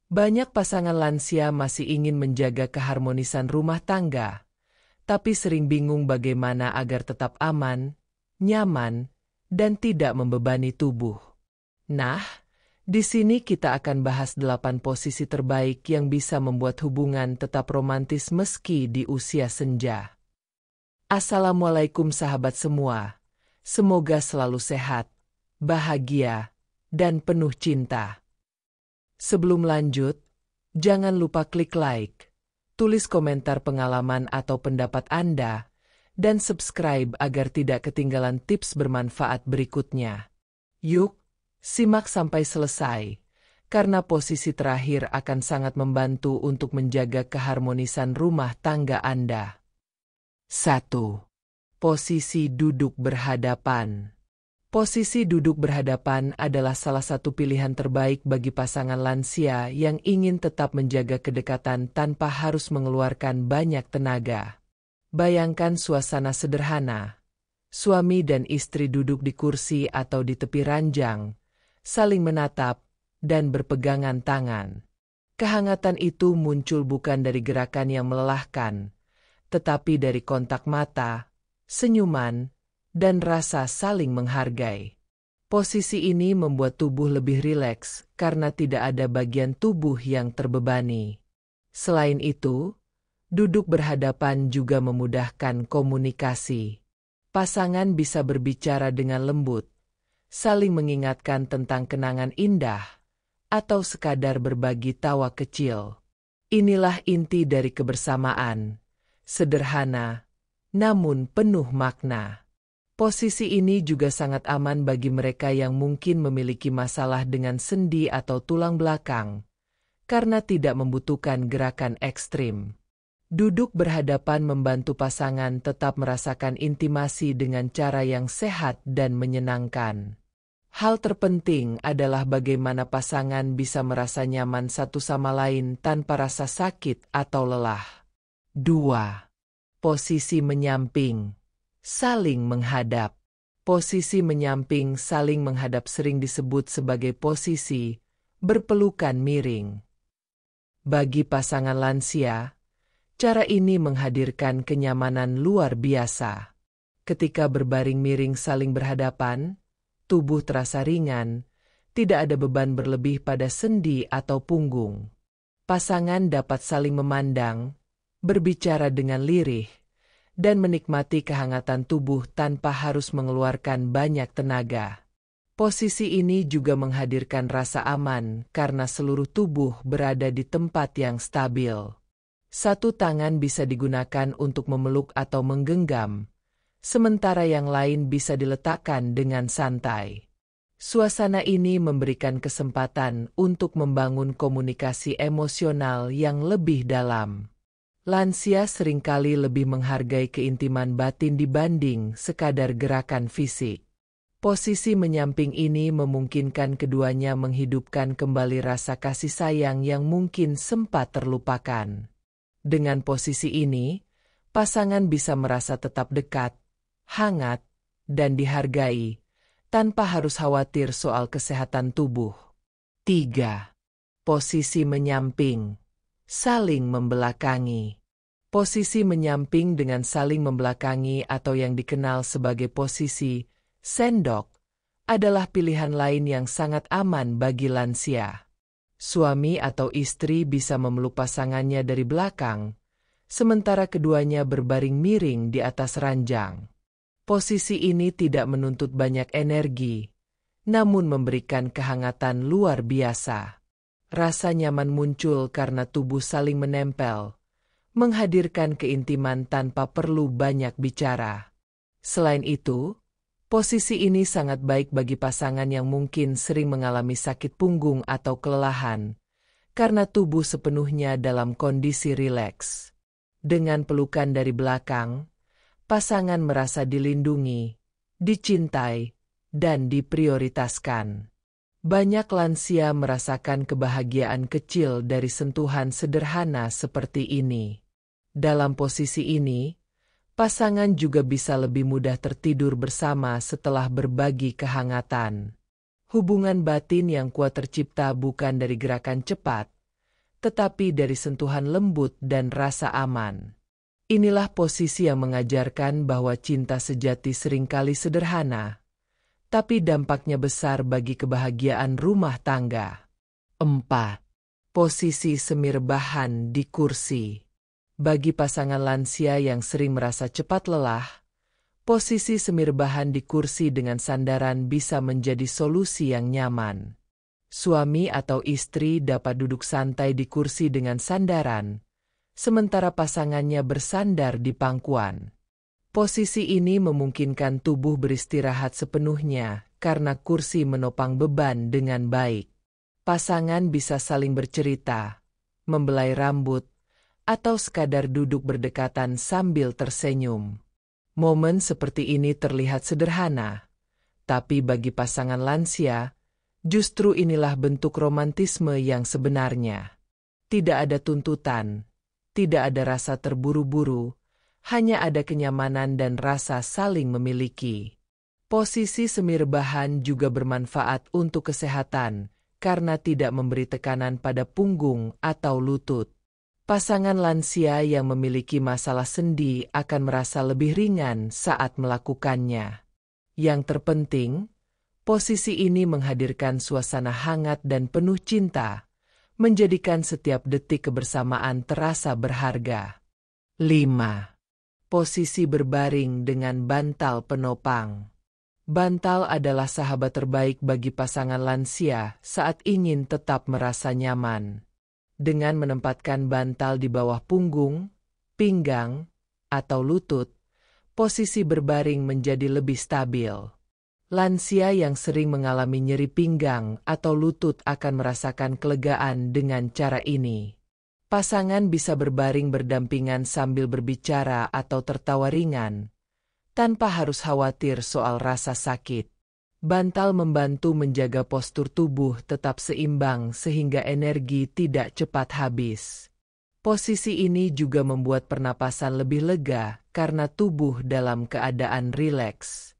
Banyak pasangan lansia masih ingin menjaga keharmonisan rumah tangga, tapi sering bingung bagaimana agar tetap aman, nyaman, dan tidak membebani tubuh. Nah, di sini kita akan bahas 8 posisi terbaik yang bisa membuat hubungan tetap romantis meski di usia senja. Assalamualaikum sahabat semua, semoga selalu sehat, bahagia, dan penuh cinta. Sebelum lanjut, jangan lupa klik like, tulis komentar pengalaman atau pendapat Anda, dan subscribe agar tidak ketinggalan tips bermanfaat berikutnya. Yuk, simak sampai selesai, karena posisi terakhir akan sangat membantu untuk menjaga keharmonisan rumah tangga Anda. 1. Posisi duduk berhadapan. Posisi duduk berhadapan adalah salah satu pilihan terbaik bagi pasangan lansia yang ingin tetap menjaga kedekatan tanpa harus mengeluarkan banyak tenaga. Bayangkan suasana sederhana. Suami dan istri duduk di kursi atau di tepi ranjang, saling menatap, dan berpegangan tangan. Kehangatan itu muncul bukan dari gerakan yang melelahkan, tetapi dari kontak mata, senyuman, dan rasa saling menghargai. Posisi ini membuat tubuh lebih rileks karena tidak ada bagian tubuh yang terbebani. Selain itu, duduk berhadapan juga memudahkan komunikasi. Pasangan bisa berbicara dengan lembut, saling mengingatkan tentang kenangan indah, atau sekadar berbagi tawa kecil. Inilah inti dari kebersamaan, sederhana, namun penuh makna. Posisi ini juga sangat aman bagi mereka yang mungkin memiliki masalah dengan sendi atau tulang belakang, karena tidak membutuhkan gerakan ekstrim. Duduk berhadapan membantu pasangan tetap merasakan intimasi dengan cara yang sehat dan menyenangkan. Hal terpenting adalah bagaimana pasangan bisa merasa nyaman satu sama lain tanpa rasa sakit atau lelah. 2. Posisi menyamping. Saling menghadap. Posisi menyamping saling menghadap sering disebut sebagai posisi berpelukan miring. Bagi pasangan lansia, cara ini menghadirkan kenyamanan luar biasa. Ketika berbaring miring saling berhadapan, tubuh terasa ringan, tidak ada beban berlebih pada sendi atau punggung. Pasangan dapat saling memandang, berbicara dengan lirih, dan menikmati kehangatan tubuh tanpa harus mengeluarkan banyak tenaga. Posisi ini juga menghadirkan rasa aman karena seluruh tubuh berada di tempat yang stabil. Satu tangan bisa digunakan untuk memeluk atau menggenggam, sementara yang lain bisa diletakkan dengan santai. Suasana ini memberikan kesempatan untuk membangun komunikasi emosional yang lebih dalam. Lansia seringkali lebih menghargai keintiman batin dibanding sekadar gerakan fisik. Posisi menyamping ini memungkinkan keduanya menghidupkan kembali rasa kasih sayang yang mungkin sempat terlupakan. Dengan posisi ini, pasangan bisa merasa tetap dekat, hangat, dan dihargai, tanpa harus khawatir soal kesehatan tubuh. 3. Posisi menyamping. Saling membelakangi. Posisi menyamping dengan saling membelakangi atau yang dikenal sebagai posisi sendok adalah pilihan lain yang sangat aman bagi lansia. Suami atau istri bisa memeluk pasangannya dari belakang, sementara keduanya berbaring miring di atas ranjang. Posisi ini tidak menuntut banyak energi, namun memberikan kehangatan luar biasa. Rasa nyaman muncul karena tubuh saling menempel, menghadirkan keintiman tanpa perlu banyak bicara. Selain itu, posisi ini sangat baik bagi pasangan yang mungkin sering mengalami sakit punggung atau kelelahan, karena tubuh sepenuhnya dalam kondisi rileks. Dengan pelukan dari belakang, pasangan merasa dilindungi, dicintai, dan diprioritaskan. Banyak lansia merasakan kebahagiaan kecil dari sentuhan sederhana seperti ini. Dalam posisi ini, pasangan juga bisa lebih mudah tertidur bersama setelah berbagi kehangatan. Hubungan batin yang kuat tercipta bukan dari gerakan cepat, tetapi dari sentuhan lembut dan rasa aman. Inilah posisi yang mengajarkan bahwa cinta sejati seringkali sederhana, tapi dampaknya besar bagi kebahagiaan rumah tangga. 4. Posisi semir bahan di kursi. Bagi pasangan lansia yang sering merasa cepat lelah, posisi semir bahan di kursi dengan sandaran bisa menjadi solusi yang nyaman. Suami atau istri dapat duduk santai di kursi dengan sandaran, sementara pasangannya bersandar di pangkuan. Posisi ini memungkinkan tubuh beristirahat sepenuhnya karena kursi menopang beban dengan baik. Pasangan bisa saling bercerita, membelai rambut, atau sekadar duduk berdekatan sambil tersenyum. Momen seperti ini terlihat sederhana, tapi bagi pasangan lansia, justru inilah bentuk romantisme yang sebenarnya. Tidak ada tuntutan, tidak ada rasa terburu-buru, hanya ada kenyamanan dan rasa saling memiliki. Posisi semir bahan juga bermanfaat untuk kesehatan karena tidak memberi tekanan pada punggung atau lutut. Pasangan lansia yang memiliki masalah sendi akan merasa lebih ringan saat melakukannya. Yang terpenting, posisi ini menghadirkan suasana hangat dan penuh cinta, menjadikan setiap detik kebersamaan terasa berharga. 5. Posisi berbaring dengan bantal penopang. Bantal adalah sahabat terbaik bagi pasangan lansia saat ingin tetap merasa nyaman. Dengan menempatkan bantal di bawah punggung, pinggang, atau lutut, posisi berbaring menjadi lebih stabil. Lansia yang sering mengalami nyeri pinggang atau lutut akan merasakan kelegaan dengan cara ini. Pasangan bisa berbaring berdampingan sambil berbicara atau tertawa ringan, tanpa harus khawatir soal rasa sakit. Bantal membantu menjaga postur tubuh tetap seimbang sehingga energi tidak cepat habis. Posisi ini juga membuat pernapasan lebih lega karena tubuh dalam keadaan rileks.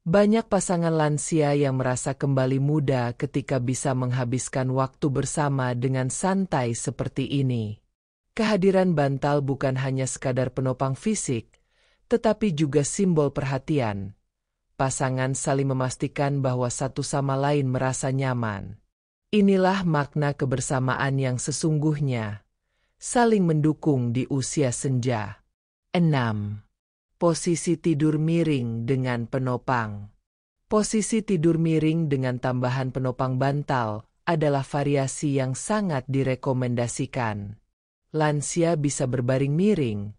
Banyak pasangan lansia yang merasa kembali muda ketika bisa menghabiskan waktu bersama dengan santai seperti ini. Kehadiran bantal bukan hanya sekadar penopang fisik, tetapi juga simbol perhatian. Pasangan saling memastikan bahwa satu sama lain merasa nyaman. Inilah makna kebersamaan yang sesungguhnya, saling mendukung di usia senja. 6. Posisi tidur miring dengan penopang. Posisi tidur miring dengan tambahan penopang bantal adalah variasi yang sangat direkomendasikan. Lansia bisa berbaring miring,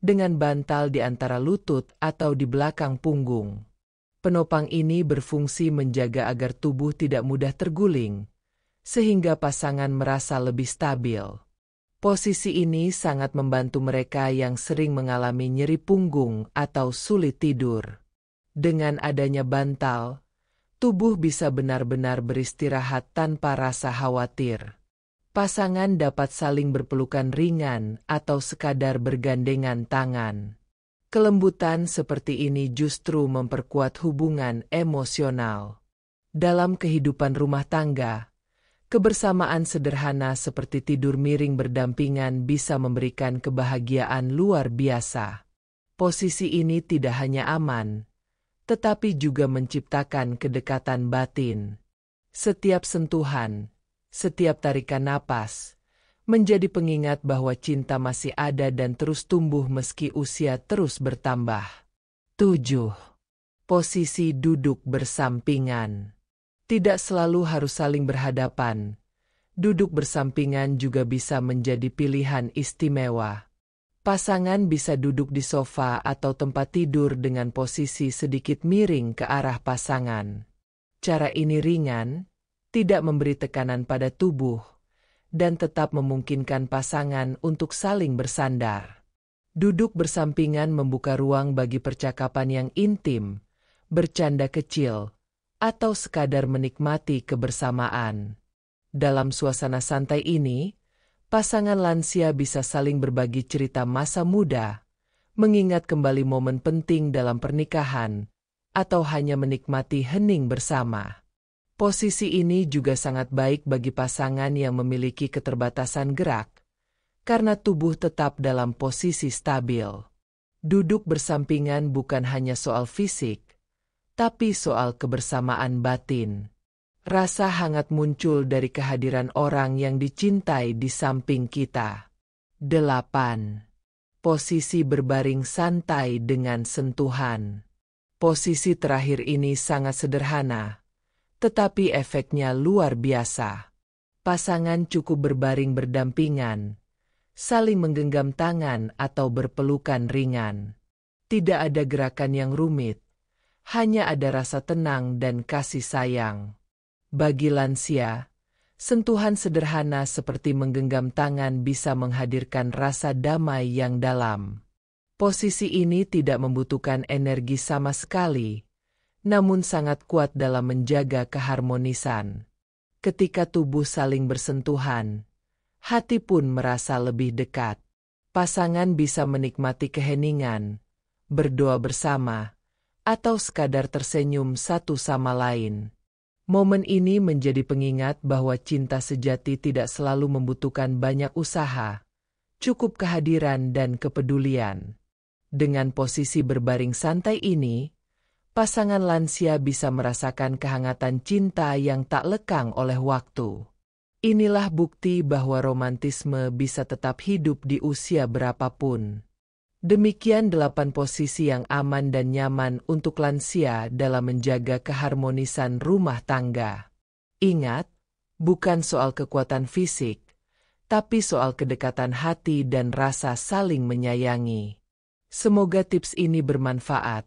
dengan bantal di antara lutut atau di belakang punggung. Penopang ini berfungsi menjaga agar tubuh tidak mudah terguling, sehingga pasangan merasa lebih stabil. Posisi ini sangat membantu mereka yang sering mengalami nyeri punggung atau sulit tidur. Dengan adanya bantal, tubuh bisa benar-benar beristirahat tanpa rasa khawatir. Pasangan dapat saling berpelukan ringan atau sekadar bergandengan tangan. Kelembutan seperti ini justru memperkuat hubungan emosional. Dalam kehidupan rumah tangga, kebersamaan sederhana seperti tidur miring berdampingan bisa memberikan kebahagiaan luar biasa. Posisi ini tidak hanya aman, tetapi juga menciptakan kedekatan batin. Setiap sentuhan, setiap tarikan napas, menjadi pengingat bahwa cinta masih ada dan terus tumbuh meski usia terus bertambah. 7. Posisi duduk bersampingan. Tidak selalu harus saling berhadapan. Duduk bersampingan juga bisa menjadi pilihan istimewa. Pasangan bisa duduk di sofa atau tempat tidur dengan posisi sedikit miring ke arah pasangan. Cara ini ringan, tidak memberi tekanan pada tubuh, dan tetap memungkinkan pasangan untuk saling bersandar. Duduk bersampingan membuka ruang bagi percakapan yang intim, bercanda kecil, atau sekadar menikmati kebersamaan. Dalam suasana santai ini, pasangan lansia bisa saling berbagi cerita masa muda, mengingat kembali momen penting dalam pernikahan, atau hanya menikmati hening bersama. Posisi ini juga sangat baik bagi pasangan yang memiliki keterbatasan gerak, karena tubuh tetap dalam posisi stabil. Duduk bersampingan bukan hanya soal fisik, tapi soal kebersamaan batin. Rasa hangat muncul dari kehadiran orang yang dicintai di samping kita. 8. Posisi berbaring santai dengan sentuhan. Posisi terakhir ini sangat sederhana, tetapi efeknya luar biasa. Pasangan cukup berbaring berdampingan, saling menggenggam tangan atau berpelukan ringan. Tidak ada gerakan yang rumit, hanya ada rasa tenang dan kasih sayang. Bagi lansia, sentuhan sederhana seperti menggenggam tangan bisa menghadirkan rasa damai yang dalam. Posisi ini tidak membutuhkan energi sama sekali, namun sangat kuat dalam menjaga keharmonisan. Ketika tubuh saling bersentuhan, hati pun merasa lebih dekat. Pasangan bisa menikmati keheningan, berdoa bersama, atau sekadar tersenyum satu sama lain. Momen ini menjadi pengingat bahwa cinta sejati tidak selalu membutuhkan banyak usaha, cukup kehadiran dan kepedulian. Dengan posisi berbaring santai ini, pasangan lansia bisa merasakan kehangatan cinta yang tak lekang oleh waktu. Inilah bukti bahwa romantisme bisa tetap hidup di usia berapapun. Demikian 8 posisi yang aman dan nyaman untuk lansia dalam menjaga keharmonisan rumah tangga. Ingat, bukan soal kekuatan fisik, tapi soal kedekatan hati dan rasa saling menyayangi. Semoga tips ini bermanfaat.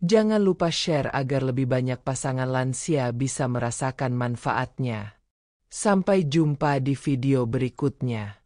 Jangan lupa share agar lebih banyak pasangan lansia bisa merasakan manfaatnya. Sampai jumpa di video berikutnya.